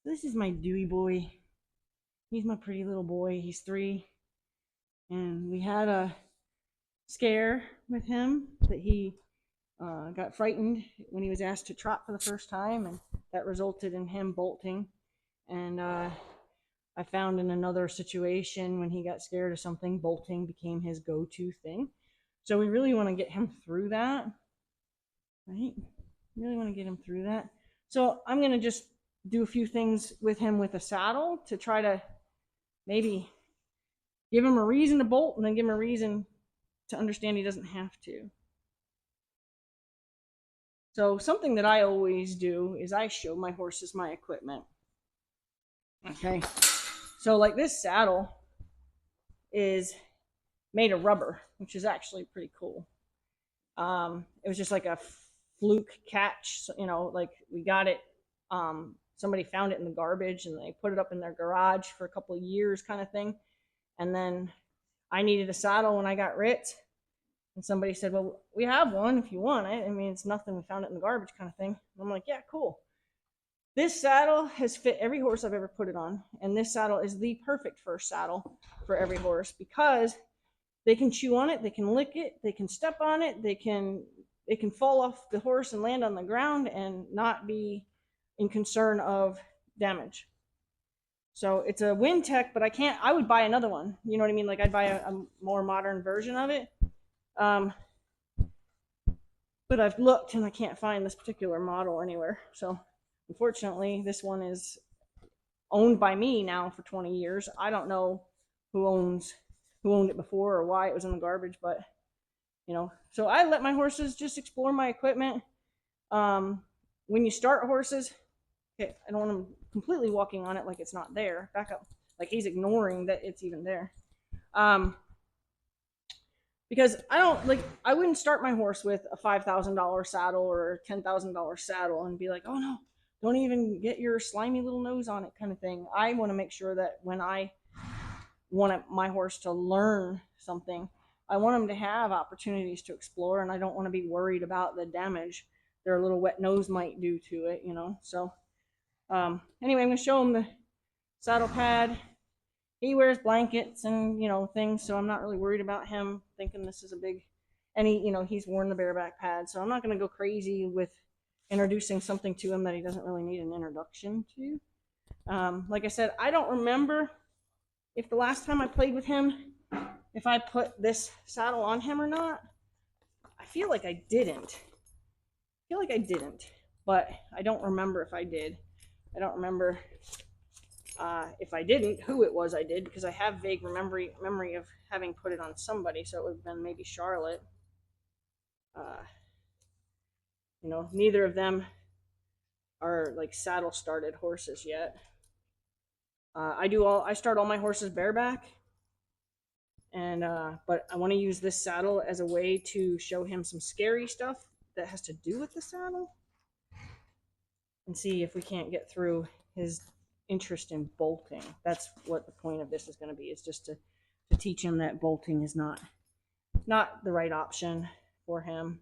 This is my Dewey boy. He's my pretty little boy. He's 3. And we had a scare with him that he got frightened when he was asked to trot for the first time, and that resulted in him bolting. And I found in another situation when he got scared of something, bolting became his go-to thing. So we really want to get him through that, right? Really want to get him through that. So I'm going to just do a few things with him with a saddle to try to maybe give him a reason to bolt and then give him a reason to understand he doesn't have to. So something that I always do is I show my horses my equipment. Okay. So like this saddle is made of rubber, which is actually pretty cool. It was just like a fluke catch, like we got it. Somebody found it in the garbage and they put it up in their garage for a couple of years kind of thing. And then I needed a saddle when I got Ritz. And somebody said, well, we have one if you want it. I mean, it's nothing. We found it in the garbage kind of thing. And I'm like, yeah, cool. This saddle has fit every horse I've ever put it on. And this saddle is the perfect first saddle for every horse because they can chew on it, they can lick it, they can step on it, they can fall off the horse and land on the ground and not be in concern of damage. So it's a Wintech, but I would buy another one. You know what I mean? Like I'd buy a more modern version of it. But I've looked and I can't find this particular model anywhere. So unfortunately, this one is owned by me now for 20 years. I don't know who owned it before or why it was in the garbage, but so I let my horses just explore my equipment. When you start horses, okay, I don't want them completely walking on it like it's not there. Back up, like he's ignoring that it's even there. Because I wouldn't start my horse with a $5,000 saddle or a $10,000 saddle and be like, oh no, don't even get your slimy little nose on it kind of thing. I want to make sure that when I want my horse to learn something, I want him to have opportunities to explore, and I don't want to be worried about the damage their little wet nose might do to it, So anyway, I'm going to show him the saddle pad. He wears blankets and things, so I'm not really worried about him thinking this is a big. And he's worn the bareback pad, so I'm not going to go crazy with introducing something to him that he doesn't really need an introduction to. Like I said, I don't remember if the last time I played with him, if I put this saddle on him or not. I feel like I didn't, but I don't remember if I did. I don't remember if I didn't, who it was I did, because I have vague memory of having put it on somebody, so it would have been maybe Charlotte. Neither of them are like saddle started horses yet. I start all my horses bareback, and but I want to use this saddle as a way to show him some scary stuff that has to do with the saddle, and see if we can't get through his interest in bolting. That's what the point of this is going to be. It's just to teach him that bolting is not the right option for him.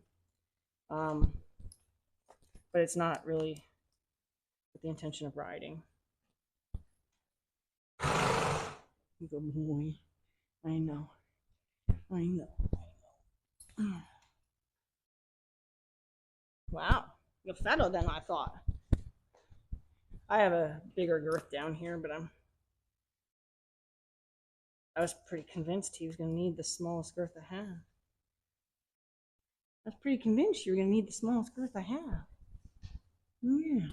But it's not really with the intention of riding. Good boy. I know. Wow, you're fatter than I thought. I have a bigger girth down here, but I was pretty convinced he was going to need the smallest girth I have. I was pretty convinced you were going to need the smallest girth I have. Oh, yeah.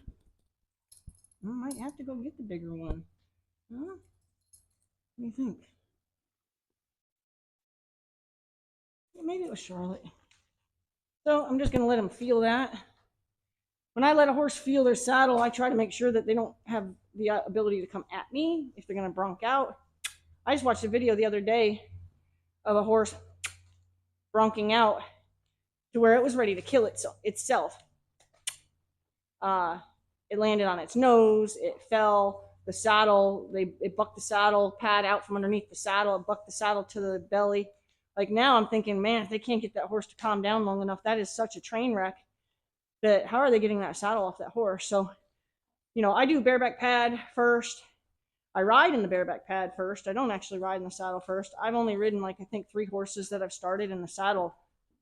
I might have to go get the bigger one. Huh? What do you think? Yeah, maybe it was Charlotte. So I'm just going to let him feel that. When I let a horse feel their saddle, I try to make sure that they don't have the ability to come at me if they're going to bronc out. I just watched a video the other day of a horse bronking out to where it was ready to kill itself. It landed on its nose. It fell. The saddle, it bucked the saddle pad out from underneath the saddle. It bucked the saddle to the belly. Like now I'm thinking, man, if they can't get that horse to calm down long enough, that is such a train wreck. That how are they getting that saddle off that horse? So You know, I do bareback pad first. I ride in the bareback pad first. I don't actually ride in the saddle first. I've only ridden like I think 3 horses that I've started in the saddle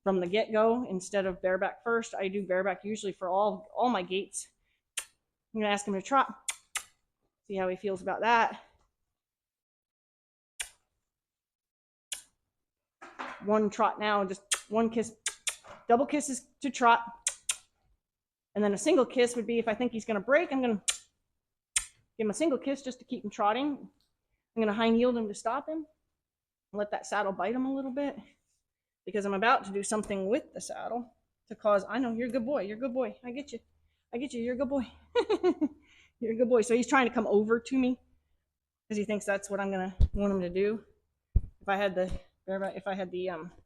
from the get-go instead of bareback first. I do bareback usually for all my gaits. I'm gonna ask him to trot. See how he feels about that. One trot now, just one kiss. Double kisses to trot. And then a single kiss would be if I think he's gonna break, I'm gonna give him a single kiss just to keep him trotting. I'm gonna hind yield him to stop him. Let that saddle bite him a little bit, because I'm about to do something with the saddle to cause, I know, you're a good boy, you're a good boy, I get you, you're a good boy. You're a good boy. So he's trying to come over to me because he thinks that's what I'm gonna want him to do. If I had the, let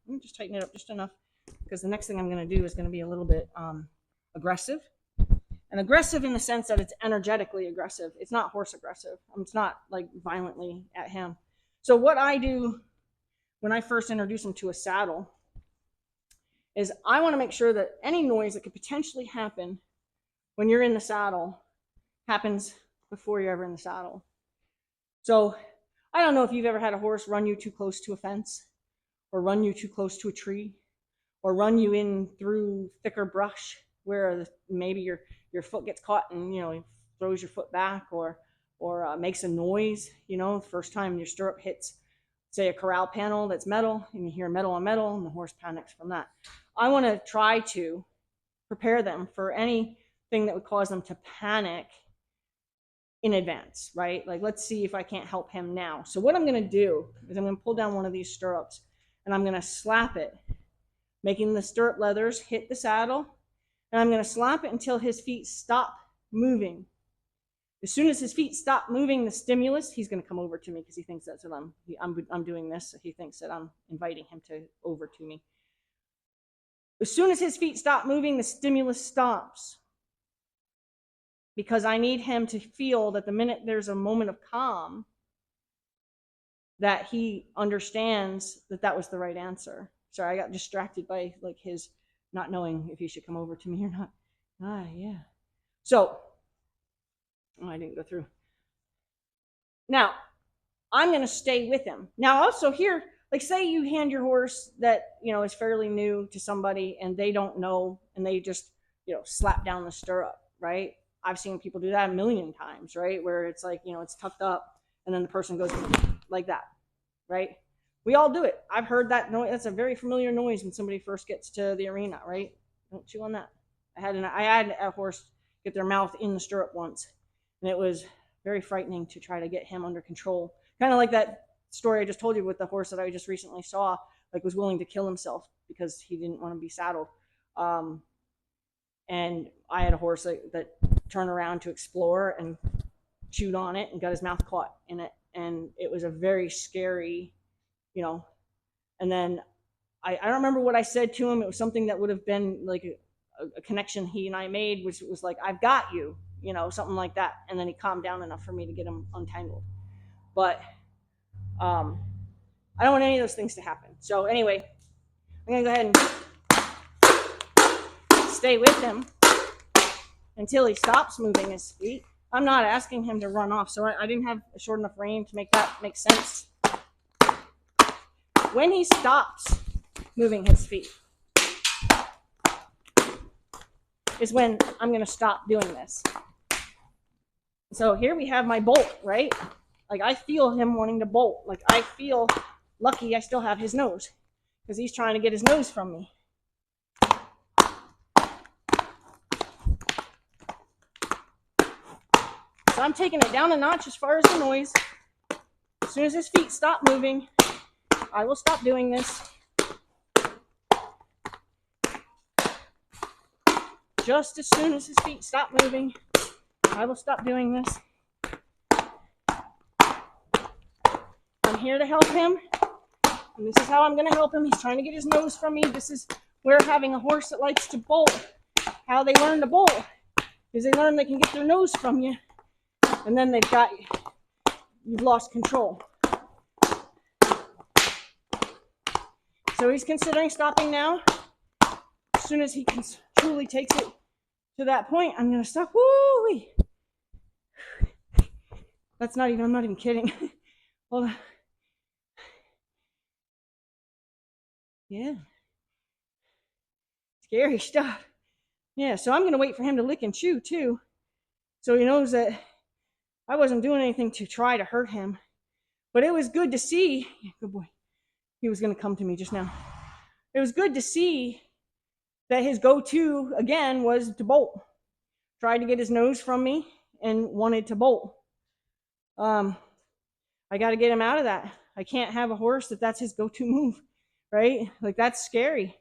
me just tighten it up just enough, because the next thing I'm gonna do is gonna be a little bit aggressive. And aggressive in the sense that it's energetically aggressive. It's not horse aggressive. It's not like violently at him. So what I do when I first introduce him to a saddle is I want to make sure that any noise that could potentially happen when you're in the saddle happens before you're ever in the saddle. So I don't know if you've ever had a horse run you too close to a fence, or run you too close to a tree, or run you in through thicker brush where maybe your foot gets caught and, you know, throws your foot back, or makes a noise. You know, the first time your stirrup hits, say, a corral panel that's metal, and you hear metal on metal, and the horse panics from that. I want to try to prepare them for anything that would cause them to panic in advance, right? Like, let's see if I can't help him now. So what I'm going to do is I'm going to pull down one of these stirrups, and I'm going to slap it, making the stirrup leathers hit the saddle. And I'm going to slap it until his feet stop moving. As soon as his feet stop moving the stimulus, he's going to come over to me, because he thinks that's what I'm doing this. So he thinks that I'm inviting him over to me. As soon as his feet stop moving, the stimulus stops, because I need him to feel that the minute there's a moment of calm, that he understands that that was the right answer. Sorry, I got distracted by like his not knowing if he should come over to me or not. Yeah. So, I didn't go through. Now, I'm going to stay with him. Now, also here, like, say you hand your horse that, you know, is fairly new to somebody, and they don't know, and they just, you know, slap down the stirrup, right? I've seen people do that a million times, right? Where it's like, you know, it's tucked up, and then the person goes like that, right? We all do it. I've heard that noise. That's a very familiar noise when somebody first gets to the arena, right? Don't chew on that. I had a horse get their mouth in the stirrup once, and it was very frightening to try to get him under control. Kind of like that story I just told you with the horse that I just recently saw, like, was willing to kill himself because he didn't want to be saddled. And I had a horse that turned around to explore and chewed on it and got his mouth caught in it. And it was a very scary, you know, and then I don't remember what I said to him. It was something that would have been like a connection he and I made, which was like, I've got you, you know, something like that. And then he calmed down enough for me to get him untangled. But I don't want any of those things to happen. So anyway, I'm going to go ahead and stay with him until he stops moving his feet. I'm not asking him to run off, so I didn't have a short enough rein to make that make sense. When he stops moving his feet is when I'm going to stop doing this. So here we have my bolt, right? Like, I feel him wanting to bolt. Like, I feel lucky I still have his nose, because he's trying to get his nose from me. So I'm taking it down a notch as far as the noise. As soon as his feet stop moving, I will stop doing this. Just as soon as his feet stop moving, I will stop doing this. I'm here to help him, and this is how I'm going to help him. He's trying to get his nose from me. This is where having a horse that likes to bolt, how they learn to bolt, is they learn they can get their nose from you, and then they've got you. You've lost control. So he's considering stopping now. As soon as he truly takes it to that point, I'm going to stop. Woo-wee. That's not even, I'm not even kidding. Hold on. Yeah. Scary stuff. Yeah, so I'm going to wait for him to lick and chew too. So he knows that I wasn't doing anything to try to hurt him. But it was good to see. Yeah, good boy. He was going to come to me just now. It was good to see that his go-to, again, was to bolt. Tried to get his nose from me and wanted to bolt. I got to get him out of that. I can't have a horse that's his go-to move, right? Like, that's scary.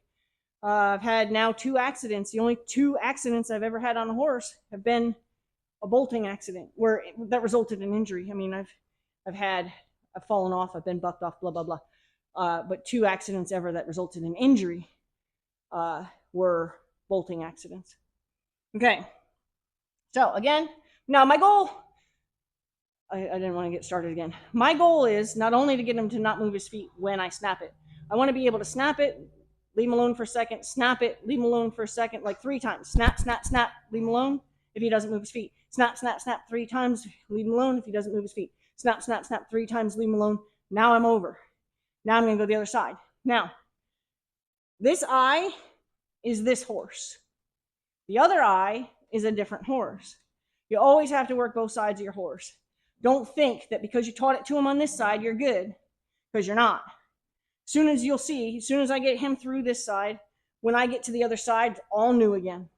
I've had now 2 accidents. The only 2 accidents I've ever had on a horse have been a bolting accident that resulted in injury. I mean, I've fallen off, I've been bucked off, blah, blah, blah. But 2 accidents ever that resulted in injury were bolting accidents. Okay. So again, now my goal, I didn't want to get started again. My goal is not only to get him to not move his feet when I snap it. I want to be able to snap it, leave him alone for a second, snap it, leave him alone for a second, like 3 times. Snap, snap, snap, leave him alone if he doesn't move his feet. Snap, snap, snap 3 times, leave him alone if he doesn't move his feet. Snap, snap, snap 3 times, leave him alone. Now I'm over. Now I'm going to go the other side. Now, this eye is this horse. The other eye is a different horse. You always have to work both sides of your horse. Don't think that because you taught it to him on this side, you're good, because you're not. Soon as you'll see, as soon as I get him through this side, when I get to the other side, it's all new again.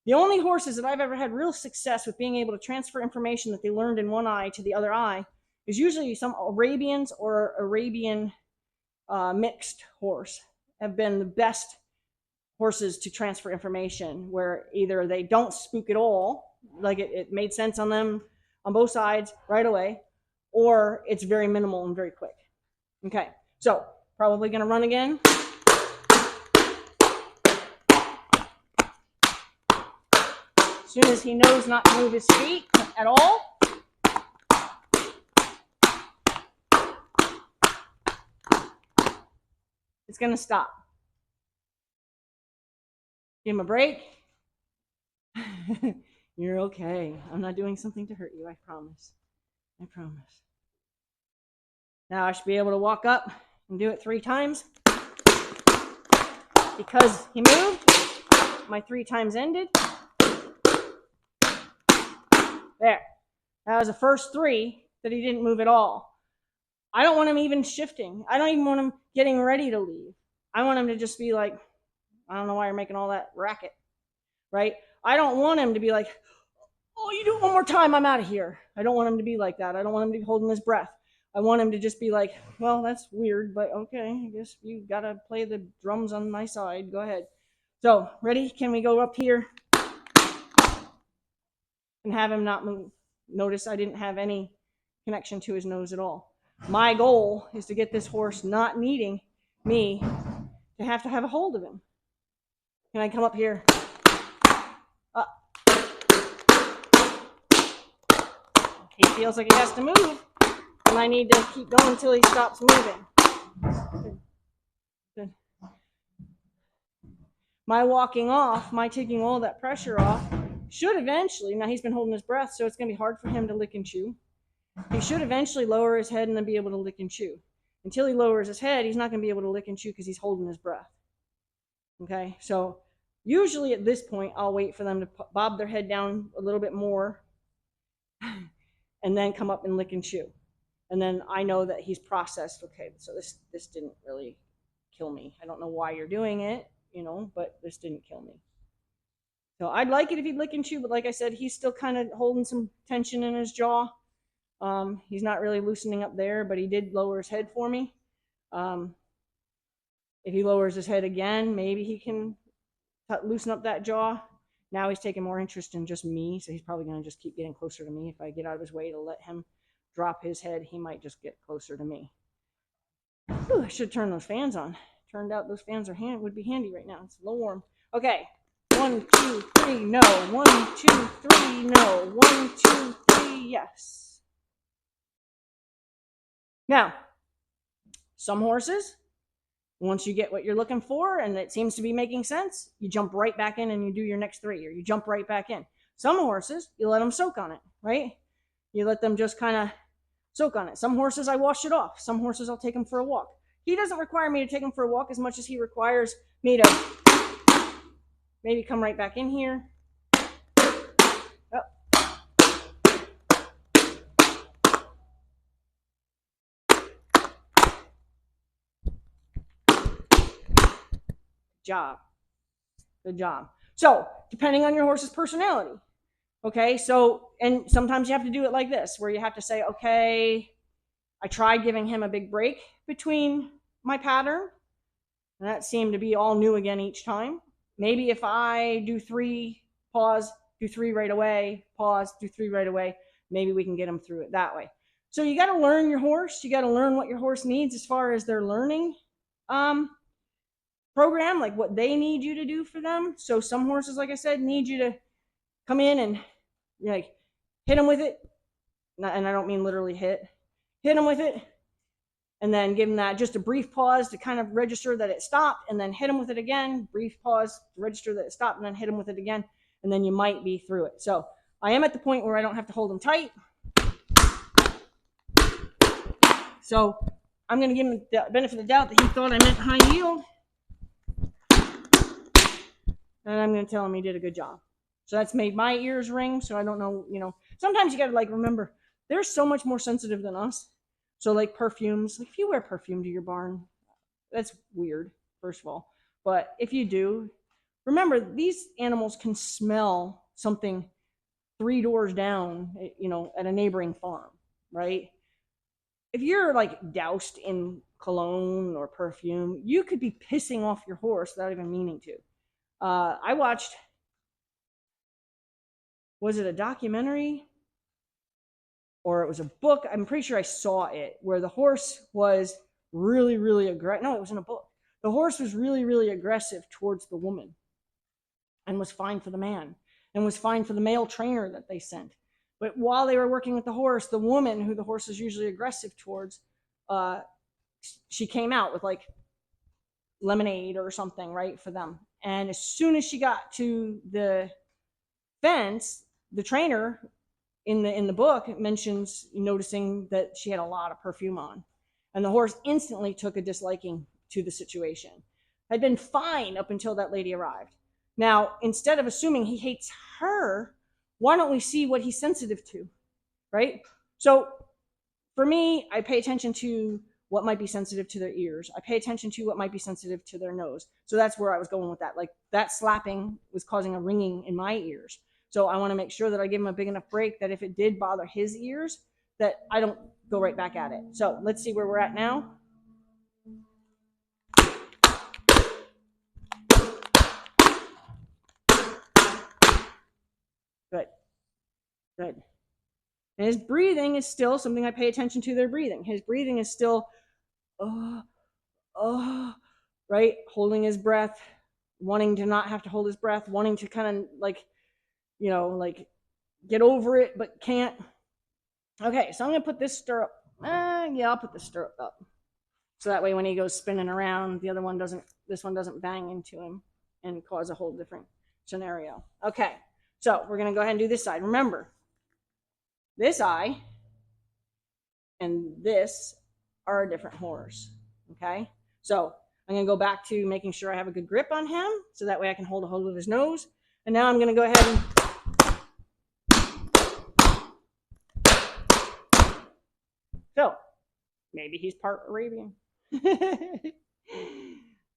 The only horses that I've ever had real success with being able to transfer information that they learned in one eye to the other eye is usually some Arabians or Arabian mixed horse have been the best horses to transfer information, where either they don't spook at all, like it made sense on them on both sides right away, or it's very minimal and very quick. Okay, so probably going to run again. As soon as he knows not to move his feet at all. It's going to stop. Give him a break. You're okay. I'm not doing something to hurt you, I promise. I promise. Now I should be able to walk up and do it 3 times. Because he moved, my 3 times ended. There. That was the first 3 that he didn't move at all. I don't want him even shifting. I don't even want him getting ready to leave. I want him to just be like, I don't know why you're making all that racket, right? I don't want him to be like, oh, you do it one more time, I'm out of here. I don't want him to be like that. I don't want him to be holding his breath. I want him to just be like, well, that's weird, but okay, I guess you gotta play the drums on my side. Go ahead. So, ready? Can we go up here and have him not move? Notice I didn't have any connection to his nose at all. My goal is to get this horse not needing me to have a hold of him. Can I come up here? He feels like he has to move, and I need to keep going until he stops moving. Good. My walking off, my taking all that pressure off, should eventually, now he's been holding his breath, so it's going to be hard for him to lick and chew. He should eventually lower his head and then be able to lick and chew. Until he lowers his head, he's not going to be able to lick and chew because he's holding his breath. Okay, so usually at this point, I'll wait for them to bob their head down a little bit more and then come up and lick and chew. And then I know that he's processed, okay, so this didn't really kill me. I don't know why you're doing it, but this didn't kill me. So I'd like it if he'd lick and chew, but like I said, he's still kind of holding some tension in his jaw. He's not really loosening up there, but he did lower his head for me. If he lowers his head again, maybe he can loosen up that jaw. Now he's taking more interest in just me, so he's probably going to just keep getting closer to me. If I get out of his way to let him drop his head, he might just get closer to me. Ooh, I should turn those fans on. Turned out those fans would be handy right now. It's a little warm. Okay. 1, 2, 3, no. 1, 2, 3, no. 1, 2, 3, yes. Now, some horses, once you get what you're looking for and it seems to be making sense, you jump right back in and you do your next 3, or you jump right back in. Some horses, you let them soak on it, right? You let them just kind of soak on it. Some horses I wash it off. Some horses I'll take them for a walk. He doesn't require me to take him for a walk as much as he requires me to maybe come right back in here. Oh. Good job. So, depending on your horse's personality. Okay, so, and sometimes you have to do it like this, where you have to say, okay, I tried giving him a big break between my pattern, and that seemed to be all new again each time. Maybe if I do 3, pause, do 3 right away, pause, do 3 right away, maybe we can get him through it that way. So you got to learn your horse. You got to learn what your horse needs as far as their learning program, like what they need you to do for them. So some horses, like I said, need you to come in and like hit them with it. And I don't mean literally hit them with it, and then give them that just a brief pause to kind of register that it stopped, and then hit them with it again, brief pause to register that it stopped, and then hit them with it again, and then you might be through it. So I am at the point where I don't have to hold them tight. So I'm going to give him the benefit of the doubt that he thought I meant high yield, and I'm going to tell him he did a good job. So that's made my ears ring. So I don't know, sometimes you got to like remember they're so much more sensitive than us. So like perfumes, like if you wear perfume to your barn, that's weird, first of all. But if you do, remember these animals can smell something 3 doors down, at a neighboring farm, right? If you're like doused in cologne or perfume, you could be pissing off your horse without even meaning to. I watched, was it a documentary? Or it was a book, I'm pretty sure I saw it, where the horse was really, really aggressive. No, it was in a book. The horse was really, really aggressive towards the woman and was fine for the man and was fine for the male trainer that they sent. But while they were working with the horse, the woman, who the horse is usually aggressive towards, she came out with like lemonade or something, right, for them. And as soon as she got to the fence, the trainer in the book mentions noticing that she had a lot of perfume on, and the horse instantly took a disliking to the situation. Had been fine up until that lady arrived. Now, instead of assuming he hates her, why don't we see what he's sensitive to, right? So for me, I pay attention to what might be sensitive to their ears. I pay attention to what might be sensitive to their nose. So that's where I was going with that. Like that slapping was causing a ringing in my ears. So I want to make sure that I give him a big enough break that if it did bother his ears, that I don't go right back at it. So let's see where we're at now. Good. Good. And his breathing is still something I pay attention to, their breathing. His breathing is still, right? Holding his breath, wanting to not have to hold his breath, wanting to kind of like, like get over it, but can't. Okay, so I'm going to put this stirrup. I'll put the stirrup up. So that way when he goes spinning around, this one doesn't bang into him and cause a whole different scenario. Okay, so we're going to go ahead and do this side. Remember, this eye and this are a different horse. Okay, so I'm going to go back to making sure I have a good grip on him so that way I can hold a hold of his nose. And now I'm going to go ahead and so maybe he's part Arabian.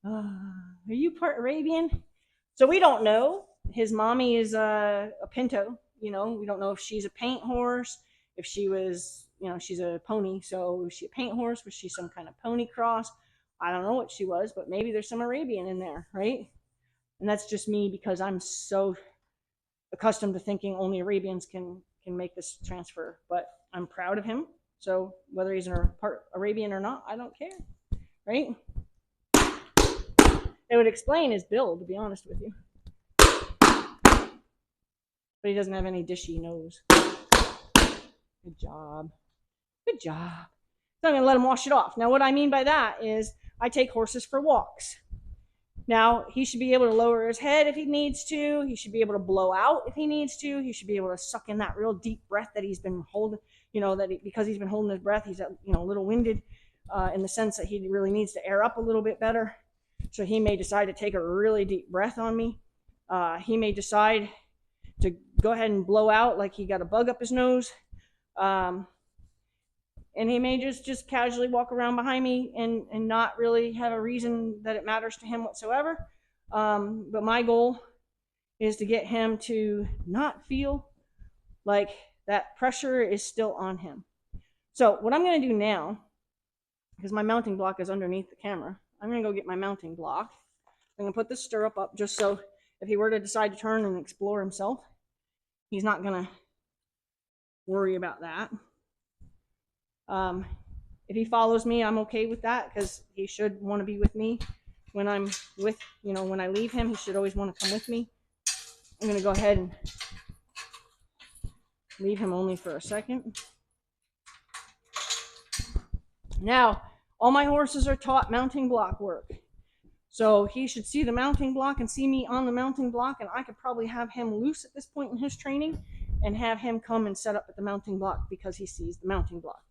Are you part Arabian? So we don't know. His mommy is a pinto. We don't know if she's a paint horse, if she was, she's a pony. So was she a paint horse? Was she some kind of pony cross? I don't know what she was, but maybe there's some Arabian in there, right? And that's just me because I'm so accustomed to thinking only Arabians can make this transfer. But I'm proud of him. So whether he's part Arabian or not, I don't care, right? It would explain his build, to be honest with you. But he doesn't have any dishy nose. Good job. Good job. So I'm going to let him wash it off. Now what I mean by that is I take horses for walks. Now, he should be able to lower his head if he needs to. He should be able to blow out if he needs to. He should be able to suck in that real deep breath that he's been holding, because he's been holding his breath, he's, a little winded in the sense that he really needs to air up a little bit better. So he may decide to take a really deep breath on me. He may decide to go ahead and blow out like he got a bug up his nose. And he may just casually walk around behind me and not really have a reason that it matters to him whatsoever. But my goal is to get him to not feel like that pressure is still on him. So what I'm going to do now, because my mounting block is underneath the camera, I'm going to go get my mounting block. I'm going to put the stirrup up just so if he were to decide to turn and explore himself, he's not going to worry about that. If he follows me, I'm okay with that, because he should want to be with me when I'm with, when I leave him, he should always want to come with me. I'm going to go ahead and leave him only for a second. Now, all my horses are taught mounting block work. So he should see the mounting block and see me on the mounting block, and I could probably have him loose at this point in his training and have him come and set up at the mounting block because he sees the mounting block.